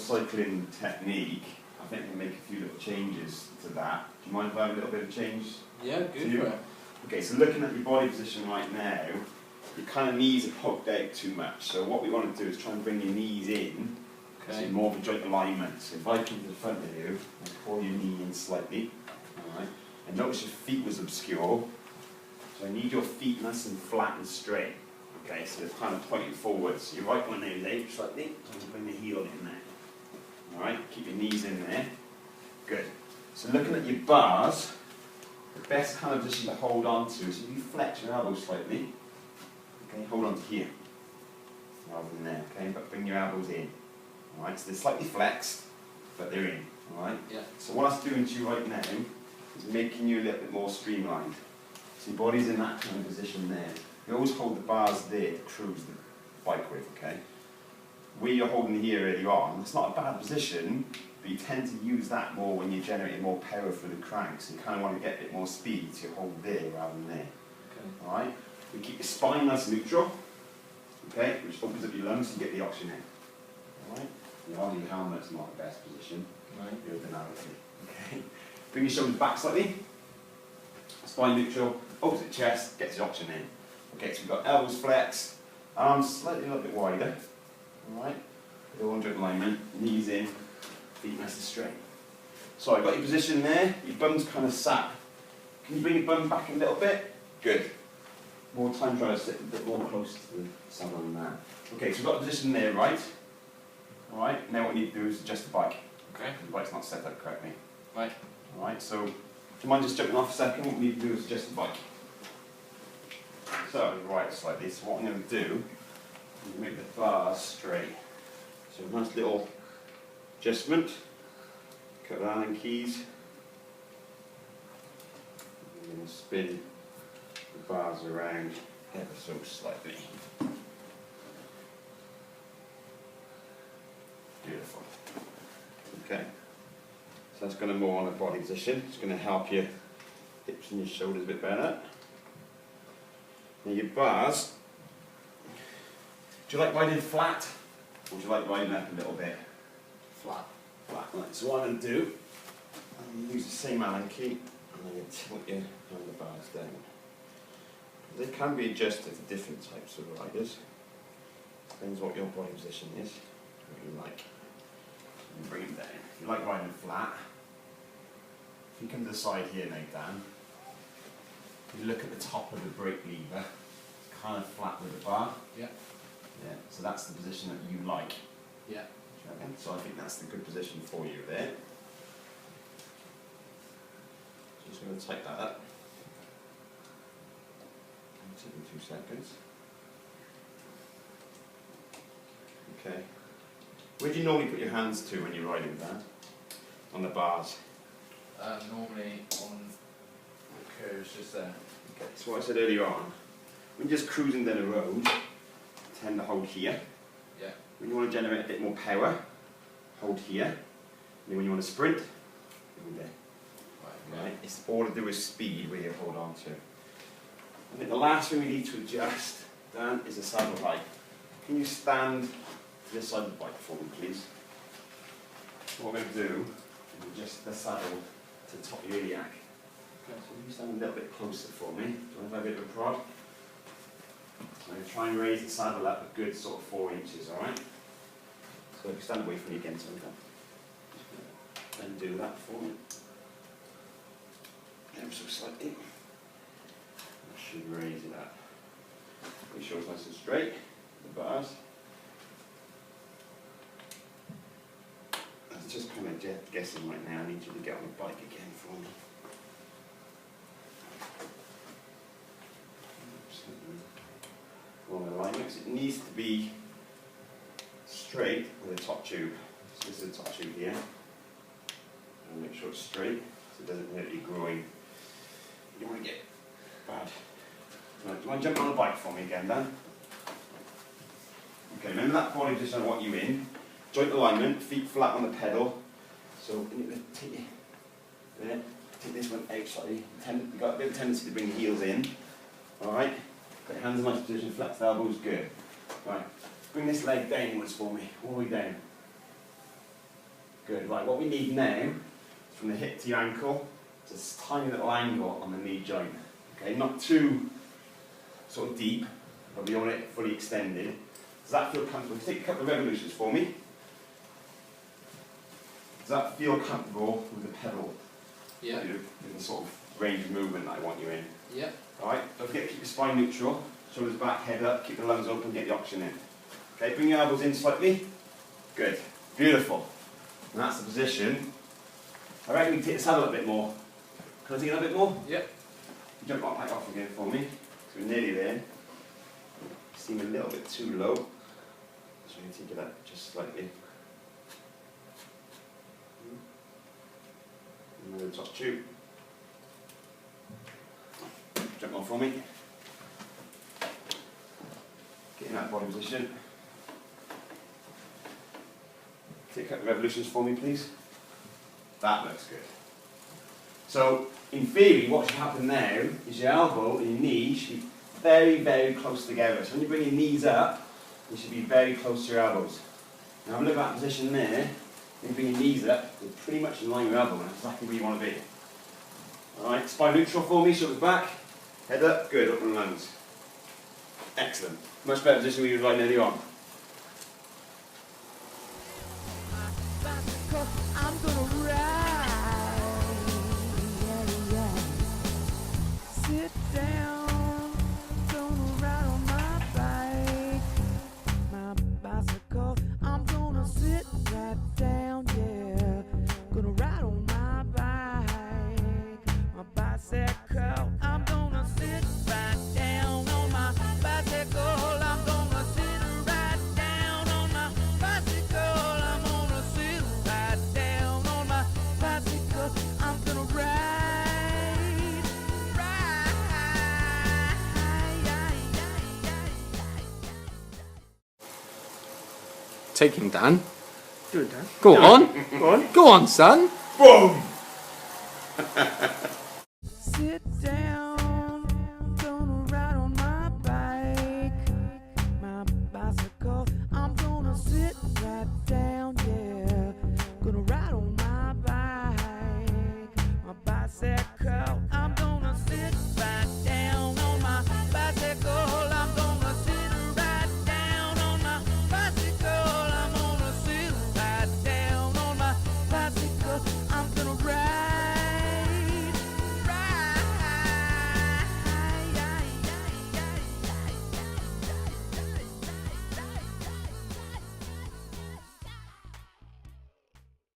cycling technique, I think we can make a few little changes to that. Do you mind if I have a little bit of change? Yeah, good for it. Okay, so looking at your body position right now, your kind of knees are poked out too much. So what we want to do is try and bring your knees in, so you're more of a joint alignment. So if I come to the front of you, and pull your knee in slightly, alright, and notice your feet was obscure. So I need your feet nice and flat and straight. Okay, so they're kind of pointing forwards. So your right one is out slightly, so bring the heel in there. Alright, keep your knees in there. Good. So looking at your bars, the best kind of position to hold on to is if you flex your elbows slightly, okay, hold on to here, rather than there, okay, but bring your elbows in. Alright, so they're slightly flexed, but they're in. Alright? Yeah. So what that's doing to you right now is making you a little bit more streamlined. So your body's in that kind of position there. You always hold the bars there to cruise the bike with, okay? Where you're holding here early on, it's not a bad position, but you tend to use that more when you're generating more power through the cranks. So you kind of want to get a bit more speed, so you hold there rather than there. Okay. Alright? We keep your spine nice and neutral, okay, which opens up your lungs so you get the oxygen in. Alright? Your helmet's not the best position. Right. Aerodynamically. Okay. Bring your shoulders back slightly. Spine neutral, opens the chest, gets the oxygen in. Okay, so we've got elbows flexed, arms slightly a little bit wider. Alright? All in joint alignment, knees in, feet nice and straight. So I've got your position there, your bum's kind of sat. Can you bring your bum back a little bit? Good. More time trying to sit a bit more close to the saddle than that. Okay, so we've got a position there, right? Alright, now what we need to do is adjust the bike. Okay. The bike's not set up correctly. Right. Alright, so do you mind just jumping off a second? What we need to do is adjust the bike. So, right slightly, so what I'm going to do is make the bars straight. So a nice little adjustment. Cut the Allen keys. I'm going to spin the bars around ever so slightly. Beautiful. Okay. So that's going to more on a body position. It's going to help your hips and your shoulders a bit better. Now your bars, do you like riding flat, or do you like riding up a little bit? Flat. Flat. Right, so what I'm going to do, I'm going to use the same Allen key, and I'm going to tilt your handlebars down. They can be adjusted to different types of riders. Depends what your body position is, what you like. And bring them down. If you like riding flat, if you come to the side here now, Dan, you look at the top of the brake lever, it's kind of flat with the bar. Yeah. Yeah. So that's the position that you like. Yeah. So I think that's the good position for you there. So just going to take that up. Take me 2 seconds. Okay. Where do you normally put your hands to when you're riding, Dan? On the bars? Normally on the curves, just there. Okay, so what I said earlier on, when you're just cruising down a road, tend to hold here. Yeah. When you want to generate a bit more power, hold here. And then when you want to sprint, hold there. Right. Right? It's all to do with speed where you hold on to. I think the last thing we need to adjust, Dan, is the saddle height. Can you stand to this side of the bike for me, please? What we're going to do is adjust the saddle to the top of your iliac. Okay, so you stand a little bit closer for me. Do you want to have a bit of a prod? I'm going to try and raise the saddle up a good sort of 4 inches, alright? So if you stand away from me again, so I'm just going to then do that for me. Ever so slightly. I should raise it up. Make sure it's nice and straight, the bars. I was just kind of guessing right now, I need you to get on the bike again for me. Along the line, because it needs to be straight with a top tube. So this is the top tube here. And make sure it's straight so it doesn't hurt your groin. You don't want to get bad. Right, do you want to jump on the bike for me again, Dan? Okay, remember that body position I want you in. Joint alignment, feet flat on the pedal. So take this one out slightly. You've got a bit of tendency to bring the heels in. Alright? Got your hands in nice position, flex the elbows, good. Right, bring this leg downwards for me, all the way down. Good, right, what we need now is from the hip to your ankle, just a tiny little angle on the knee joint. Okay, not too sort of deep, but we want it fully extended. Does that feel comfortable? Take a couple of revolutions for me. Does that feel comfortable with the pedal? Yeah. In the sort of range of movement that I want you in. Yeah. Alright, don't forget to keep your spine neutral, shoulders back, head up, keep the lungs open, get the oxygen in. Okay, bring your elbows in slightly. Good, beautiful. And that's the position. I reckon we can take the saddle a bit more. Can I take it a bit more? Yep. Jump back off again for me. So we're nearly there. Seem a little bit too low. So we can take it up just slightly. Another top tube. Jump on for me. Get in that body position. Take a couple of revolutions for me, please. That looks good. So, in theory, what should happen now is your elbow and your knee should be very, very close together. So when you bring your knees up, you should be very close to your elbows. Now, have a look at that position there. When you bring your knees up, you're pretty much in line with your elbow, and that's exactly where you want to be. Alright, spine neutral for me, shoulders back, head up, good, open the lungs. Excellent. Much better position we were right earlier on. I'm gonna ride, sit down, gonna ride on my bicycle, I'm gonna sit right down, yeah, gonna ride on my bicycle, I'm gonna sit right down on my bicycle, I'm gonna sit right down on my bicycle, I'm gonna sit right down on my bicycle, I'm gonna ride. Take him, Dan. Do it, Dan. Go on. Go on. Go on, son. Boom! Sit down, gonna ride on my bicycle, I'm gonna sit right down, yeah, gonna ride on my bicycle.